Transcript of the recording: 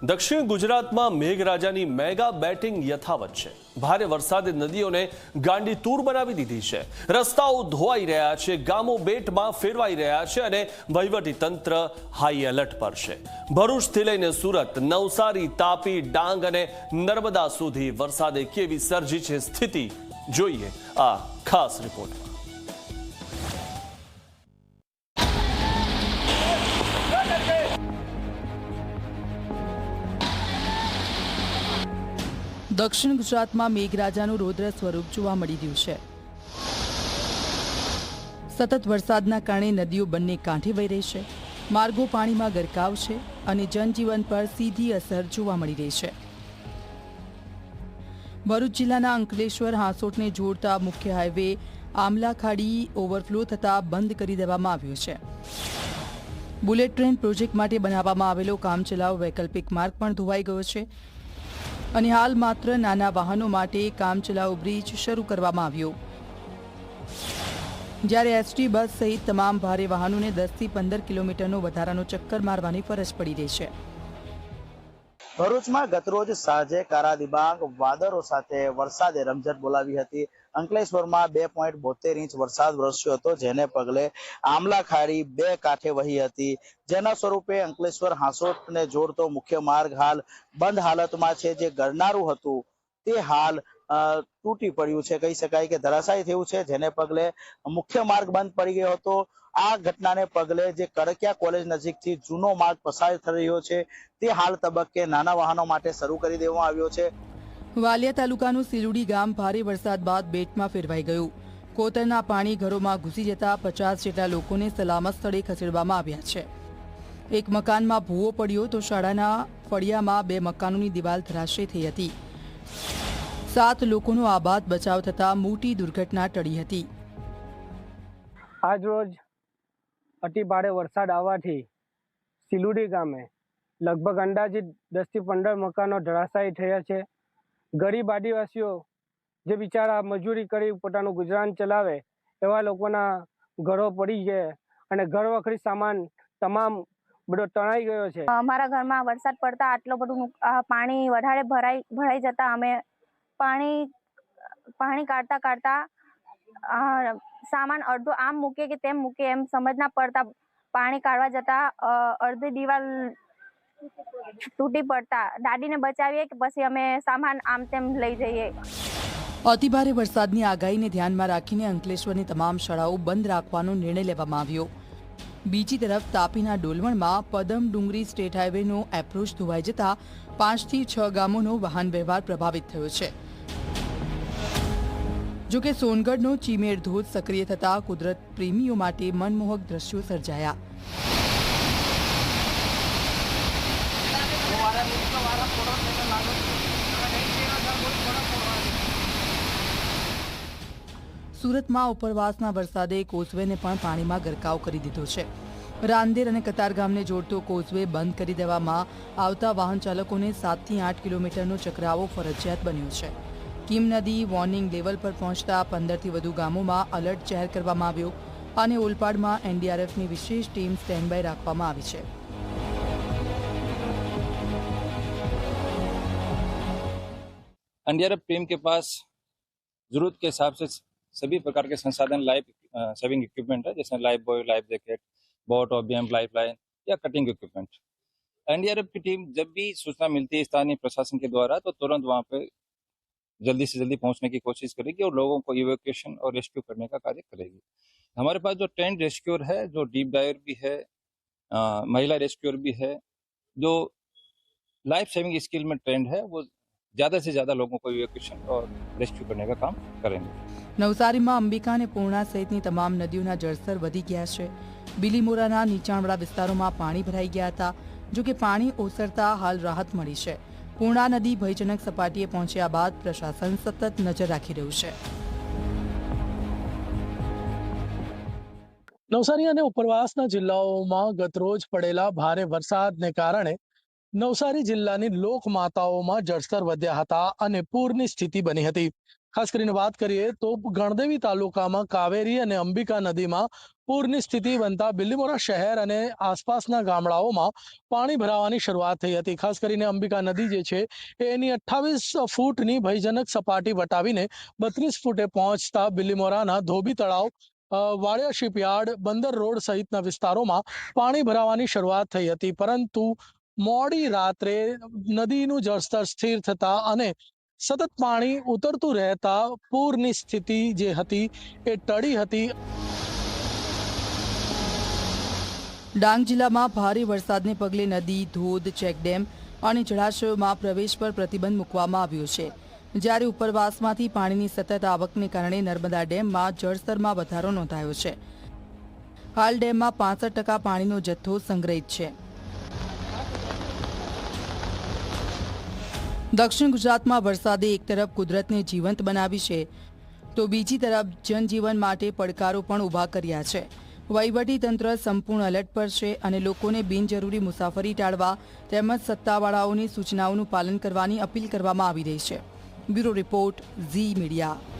દક્ષિણ ગુજરાતમાં મેઘરાજાની mega batting યથાવત છે। ભારે વરસાદે નદીઓને ગાંડી તૂર બનાવી દીધી છે। રસ્તાઓ ધોવાઈ રહ્યા છે, ગામો બેટમાં ફેરવાઈ રહ્યા છે અને વહીવટી તંત્ર હાઈ એલર્ટ પર છે। ભરૂચથી લઈને સુરત, નવસારી, તાપી, ડાંગ અને નર્મદા સુધી વરસાદે કેવી સર્જી છે સ્થિતિ, જોઈએ આ ખાસ રિપોર્ટ। દક્ષિણ ગુજરાતમાં મેઘરાજાનું રૌદ્ર સ્વરૂપ જોવા મળી રહ્યું છે। સતત વરસાદના કારણે નદીઓ બંને કાંઠે વહી રહી છે, માર્ગો પાણીમાં ગરકાવ છે અને જનજીવન પર સીધી અસર જોવા મળી રહી છે। ભરૂચ જિલ્લાના અંકલેશ્વર હાંસોટને જોડતા મુખ્ય હાઈવે આમલાખાડી ઓવરફ્લો થતાં બંધ કરી દેવામાં આવ્યો છે। બુલેટ ટ્રેન પ્રોજેક્ટ માટે બનાવવામાં આવેલો કામચલાઉ વૈકલ્પિક માર્ગ પણ ધોવાઈ ગયો છે અને હાલ માત્ર નાના વાહનો માટે કામચલાઉ બ્રિજ શરૂ કરવામાં આવ્યો, જ્યારે એસટી બસ સહિત તમામ ભારે વાહનોને 10 થી 15 કિલોમીટરનો વધારાનો ચક્કર મારવાની ફરજ પડી રહી છે। ભરૂચમાં ગતરોજ સાંજે કારા દિબાંગ વાદળો સાથે વરસાદે રમઝટ બોલાવી હતી। અંકલેશ્વરમાં 2.72 ઇંચ વરસાદ વરસ્યો હતો, જેને પગલે આમલાખાડી બે કાંઠે વહી હતી, જેના સ્વરૂપે અંકલેશ્વર હાંસોટને જોડતો મુખ્ય માર્ગ હાલ બંધ હાલતમાં છે। જે ગરનારું હતું તે હાલ તૂટી પડ્યું છે, કહી શકાય કે ધરાશાયી થયું છે, જેને પગલે મુખ્ય માર્ગ બંધ પડી ગયો હતો। આ ઘટનાને પગલે જે કડકિયા કોલેજ નજીકથી જૂનો માર્ગ પસાર થઈ રહ્યો છે તે હાલ તબક્કે નાના વાહનો માટે શરૂ કરી દેવામાં આવ્યો છે। વાલિયા તાલુકાનું સિલુડી ગામ ભારે વરસાદ બાદ બેટમાં ફેરવાઈ ગયું। કોતરના પાણી ઘરોમાં ઘૂસી જતા 50 જેટલા લોકોને સલામત સ્થળે ખસેડવામાં આવ્યા છે। એક મકાનમાં ભૂવો પડ્યો તો શાળાના ફળિયામાં 2 મકાનોની દિવાલ ધરાશયી થઈ હતી। 7 લોકોનો આબાદ બચાવ થતા મોટી દુર્ઘટના ટળી હતી। આજ રોજ અતિ ભારે વરસાદ આવવાથી સિલુડી ગામે લગભગ અંદાજિત 10 થી 15 મકાનો ધરાશાયી થયા છે। ગરીબ આદિવાસીઓ જે બિચારા મજૂરી કરી પોતાનું ગુજરાન ચલાવે એવા લોકોના ઘરો પડી ગયા અને ઘર વખરી સામાન તમામ બધો તણાઈ ગયો છે। અમારા ઘરમાં વરસાદ પડતા આટલો બધું પાણી વધારે ભરાઈ જતા અમે પાણી કાઢતા સામાન અડધો આમ મૂકે કે તેમ મૂકે એમ સમજ ના પડતા પાણી કાઢવા જતા અડધી દિવાલ તૂટી પડતા દાદીને બચાવીએ કે પછી અમે સામાન આમ તેમ લઈ જઈએ। અતિભારે વરસાદની આગાહીને ધ્યાનમાં રાખીને અંકલેશ્વરની તમામ શાળાઓ બંધ રાખવાનો નિર્ણય લેવામાં આવ્યો। બીજી તરફ તાપીના ડોલવણમાં પદમ ડુંગરી સ્ટેટ હાઈવેનો એપ્રોચ ધોવાઈ જતા 5 થી 6 ગામોનો વાહન વ્યવહાર પ્રભાવિત થયો છે। જોકે સોનગઢનો ચીમેર ધોધ સક્રિય થતા કુદરત પ્રેમીઓ માટે મનમોહક દ્રશ્યો સર્જાયા। સુરતમાં ઉપરવાસના વરસાદે કોઝવેને પણ પાણીમાં ગરકાવ કરી દીધો છે। રાંદેર અને કતારગામને જોડતો કોઝવે બંધ કરી દેવામાં આવતા વાહન ચાલકોને 7 થી 8 કિલોમીટરનો ચક્રાવો ફરજિયાત બન્યો છે। કીમ નદી વોર્નિંગ લેવલ પર પહોંચતા 15 થી વધુ ગામોમાં એલર્ટ જાહેર કરવામાં આવ્યો અને ઓલપાડમાં એનડીઆરએફની વિશેષ ટીમ સ્ટેન્ડ બાય રાખવામાં આવી છે। एनडीआरएफ टीम के पास जरूरत के हिसाब से सभी प्रकार के संसाधन लाइफ सेविंग इक्विपमेंट है, जैसे life boy, life jacket, boat, OBM, life line या कटिंग इक्विपमेंट। एनडीआरएफ की टीम जब भी सूचना मिलती है स्थानीय प्रशासन के द्वारा तो तुरंत वहां पे जल्दी से जल्दी पहुंचने की कोशिश करेगी और लोगों को इवैक्यूएशन और रेस्क्यू करने का कार्य करेगी। हमारे पास जो ट्रेंड रेस्क्यूअर है, जो डीप डाइवर भी है, महिला रेस्क्यूअर भी है, जो लाइफ सेविंग स्किल में ट्रेंड है, वो ज्यादा से ज्यादा लोगों को इवैक्यूएशन और रेस्क्यू करने का काम करेंगे। નવસારીમાં અંબિકા અને પૂર્ણા સહિતની તમામ નદીઓના જળસ્તર વધી ગયા છે। બિલીમોરાના નીચાણવાળા વિસ્તારોમાં પાણી ભરાઈ ગયા હતા, જો કે પાણી ઓસરતા હાલ રાહત મળી છે। પૂર્ણા નદી ભયજનક સપાટીએ પહોંચ્યા બાદ પ્રશાસન સતત નજર રાખી રહ્યું છે। નવસારી અને ઉપરવાસના જિલ્લાઓમાં ગતરોજ પડેલા ભારે વરસાદને કારણે નવસારી જિલ્લાની લોકમાતાઓમાં જળસ્તર વધ્યા હતા અને પૂરની સ્થિતિ બની હતી। ખાસ કરીને વાત કરીએ તો ગણદેવી તાલુકામાં કાવેરી અને અંબિકા નદીમાં પૂરની સ્થિતિ બનતા બિલીમોરા શહેર અને આસપાસના ગામડાઓમાં પાણી ભરાવાની શરૂઆત થઈ હતી। ખાસ કરીને અંબિકા નદી જે છે એની 28 ફૂટની ભયજનક સપાટી વટાવીને 32 ફૂટે પહોંચતા બિલીમોરાના ધોબી તળાવ, વાડિયા શિપયાર્ડ, બંદર રોડ સહિતના વિસ્તારોમાં પાણી ભરાવાની શરૂઆત થઈ હતી, પરંતુ મોડી રાત્રે નદીનું જળસ્તર સ્થિર થતા અને સતત પાણી ઉતરતું રહેતા પૂરની સ્થિતિ જે હતી એ ટળી હતી। ડાંગ જિલ્લામાં ભારે વરસાદને પગલે નદી, ધોધ, ચેકડેમ અને જળાશયોમાં પ્રવેશ પર પ્રતિબંધ મૂકવામાં આવ્યો છે, જ્યારે ઉપરવાસમાંથી પાણીની સતત આવકને કારણે નર્મદા ડેમમાં જળસ્તરમાં વધારો નોંધાયો છે। હાલ ડેમમાં 65% પાણીનો જથ્થો સંગ્રહિત છે। દક્ષિણ ગુજરાતમાં વરસાદે એક તરફ કુદરતને જીવંત બનાવી છે તો બીજી તરફ જનજીવન માટે પડકારો પણ ઊભા કર્યા છે। વહીવટીતંત્ર સંપૂર્ણ એલર્ટ પર છે અને લોકોને બિનજરૂરી મુસાફરી ટાળવા તેમજ સત્તાવાળાઓની સૂચનાઓનું પાલન કરવાની અપીલ કરવામાં આવી રહી છે। Bureau report, Zee media.